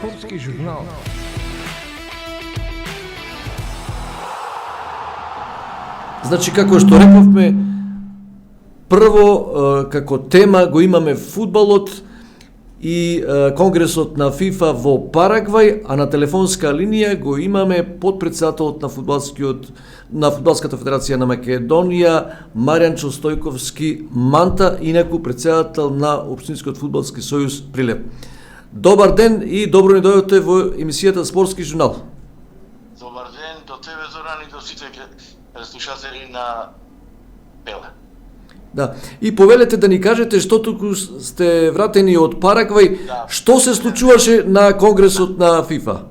Спортски журнал. Значи, како што рековме, прво како тема го имаме фудбалот и конгресот на ФИФА во Парагвај, а на телефонска линија го имаме подпредседателот на Фудбалската федерација на Македонија, Маријанчо Стојковски Манта, инаку председател на Општинскиот фудбалски сојуз Прилеп. Добар ден и добро ни дојдовте во емисијата Спортски журнал. Добар ден до тебе, Зоран, и до сите слушатели на Пеле. Да, и повелете да ни кажете што туку сте вратени од Парагвај, да. Што се случуваше на конгресот на ФИФА?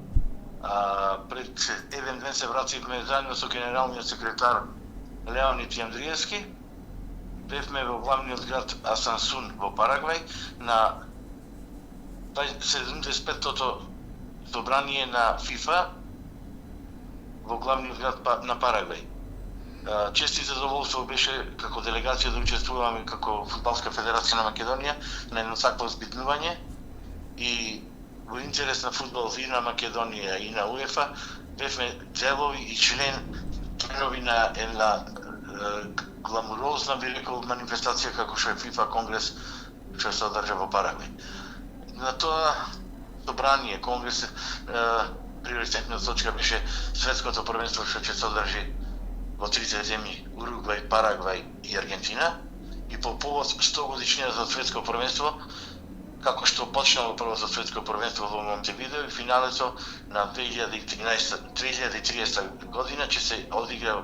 Пред еден ден се вративме заедно со генералниот секретар Леонид Јандриевски. Бевме во главниот град Асансун во Парагвај на 75-тото собрание на ФИФА во главниот град на Парагвај. Чест и задоволство беше како делегација да учествуваме како Фудбалска федерација на Македонија на едно такво збитнување и во интерес на фудбал и на Македонија и на УЕФА бевме делови и членови на една гламурозна, би рекол, манифестација како што е ФИФА конгрес што се одржа во Парагвај. На тоа собрание, конгрес, приоритетната точка беше светското првенство што ќе се одржи во трите земји Уругвај, Парагвај и Аргентина, и по повод 100 годишнината од светско првенство, како што почнало првото светско првенство во Монтевидео и финалето на 2030 година ќе се одигра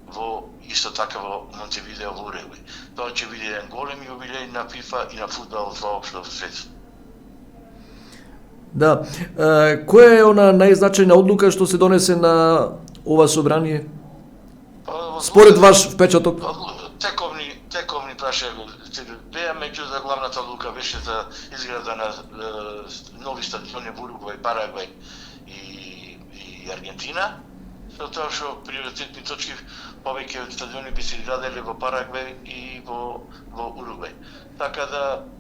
во исто така во Монтевидео во Уругвај. Тоа ќе биде еден голем јубилеј на ФИФА и на фудбалот воопшто во светот. Да, која е она најзначајна одлука што се донесе на ова собрание? Според ваш впечаток? Тековни прашања беа, меѓутоа главната одлука беше за изграда на нови стадиони во Уругвај, Парагвај и Аргентина. Со тоа што приоритетни точки повеќе стадиони би се изграделе во Парагвај и во Уругвај. Така да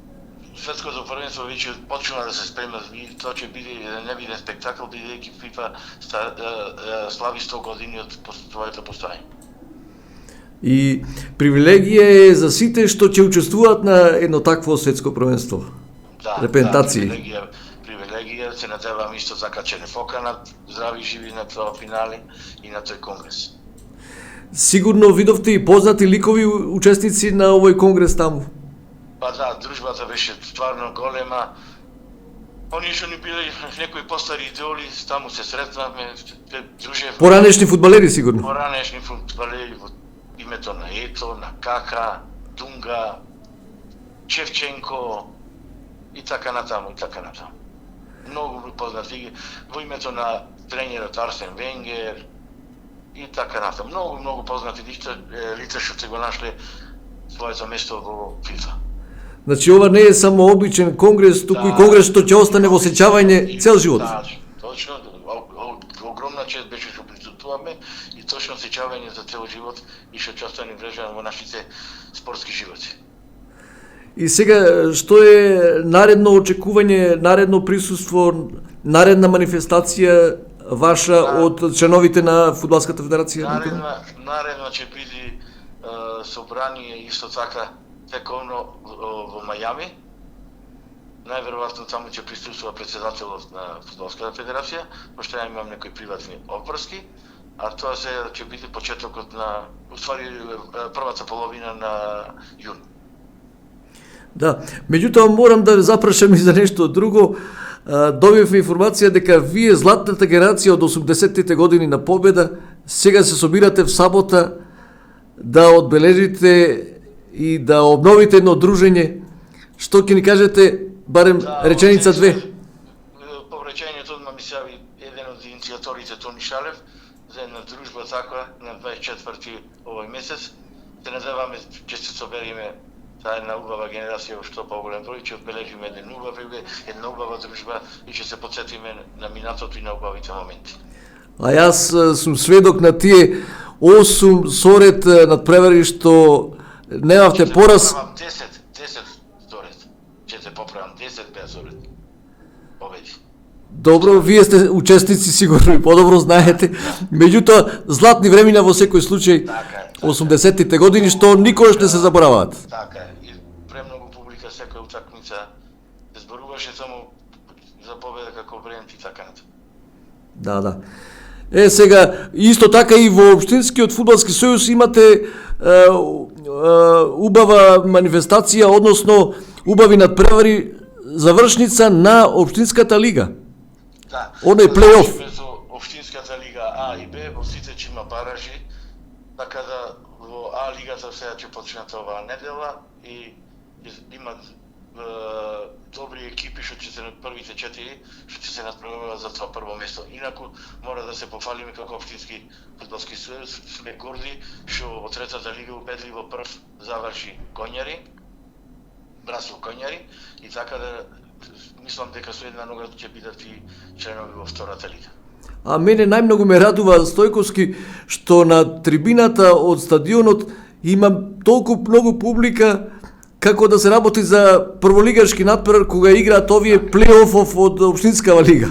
светското првенство веќе почнува да се спрема и тоа ќе биде еден невиден спектакл, бидејќи ФИФА слави 100 години од своето постоење. И привилегија е за сите што ќе учествуваат на едно такво светско првенство. Да, репрезентации. Привилегија, се надевам исто така ќе не фоканат здрави и живи на тоа финале и на тој конгрес. Сигурно видовте и познати ликови учесници на овој конгрес таму. Па да, дружбата беше стварно голема. Оние што ни биле некои постари идеоли, таму се сретнавме, дружевме. Поранешни фудбалери сигурно. Поранешни фудбалери во името на Ето, на Кака, Дунга, Шевченко и така натаму, и така натаму. Многу познати во името на тренерот Арсен Венгер и така натаму. Многу познати лица што се го нашле своето место во ФИФА. Значи ова не е само обичен конгрес, туку и конгрес што ќе остане во сеќавање цел живот. Да, точно, огромна чест беше што присуствуваме и точно сеќавање за цел живот и што ќе остане врежано во нашите спортски животи. И сега, што е наредно очекување, наредно присуство, наредна манифестација ваша од членовите на Фудбалската федерација? Наредно ќе биде собрание исто така тековно во Мајами. Најверојатно таму ќе присуствува председателот на Фудбалската федерација, пошто ја имам некои приватни обврски, а тоа ќе биде почетокот на, уствари, првата половина на јун. Да, меѓутоа морам да запрашам и за нешто друго. Добивме информација дека вие, златната генерација од 80-тите години на победа, сега се собирате в сабота да одбележите и да обновите едно дружење. Што ќе ни кажете, барем реченица две? По речењето одма ми се јави еден од иницијаторите, Тони Шалев, за една дружба таква на 24 овој месец. Се надеваме ќе се собериме за една убава генерација во што поголем број, ќе одбележиме една убава дружба и ќе се потсетиме на минатото и на убавите моменти. А јас сум сведок на тие 8 соред надпревари што немавте пораз. 10 соред. Ќе се поправам 10 беа соред. Победи. Добро, вие сте учесници, сигурно и подобро знаете. Меѓутоа, златни времиња во секој случај, 80-тите години, што никогаш не се забораваат. Така е. И премногу публика секоја утакмица се зборуваше само за победа како Брент и така натаму. Да. Сега, исто така и во Општинскиот фудбалски сојуз имате убава манифестација, односно убави надпревари, завршница на Општинската лига. Да. Оној плей-оф. Со Општинската лига А и Б, во сите ќе има баражи, така да во А лигата сега ќе почнат оваа недела и имат добри екипи што ќе се на првите 4 што ќе се надпреваруваат за тоа прво место. Инаку мора да се пофалиме како Општински фудбалски сојуз, сме горди што во третата лига убедливо прв заврши Коњари, Брасов Коњари, и така да мислам дека со една нога ќе бидат и членови во втората лига. А мене најмногу ме радува, Стојковски, што на трибината од стадионот има толку многу публика како да се работи за прволигашки надпревар кога играат овие плей-офов од Општинскава лига.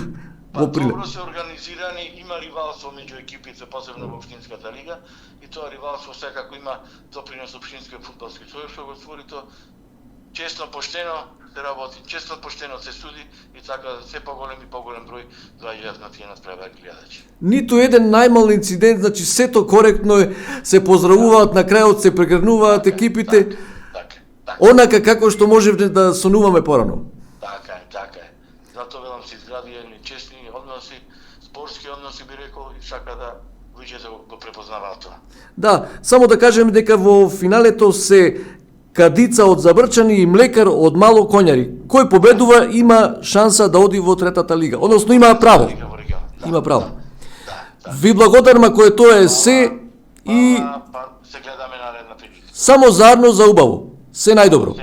Па добро се организирани, има ривалство меѓу екипите, посебно во Општинската лига, и тоа ривалство секако има допринос Општинскиот фудбалски сојуз, што го створи тоа честно, поштено се работи, честно, поштено се суди и така се поголем и поголем број доаѓаат на тие надпревари гледачи. Ниту еден најмал инцидент, значи сето коректно е, се поздравуваат, на крајот се прегрнуваат екипите, Така. онака како што можевме да сонуваме порано. Така е. Затоа велам се изгради едни честни односи, спортски односи би рекол, и сака да луѓето го препознаваат тоа. Да, само да кажем дека во финалето се Кадица од Забрчани и Млекар од Мало Коњари. Кој победува има шанса да оди во третата лига, односно има право. Има право. Ви благодарам ако е тоа е се и се гледаме наредната лига. само заедно за убаво. Се најдобро.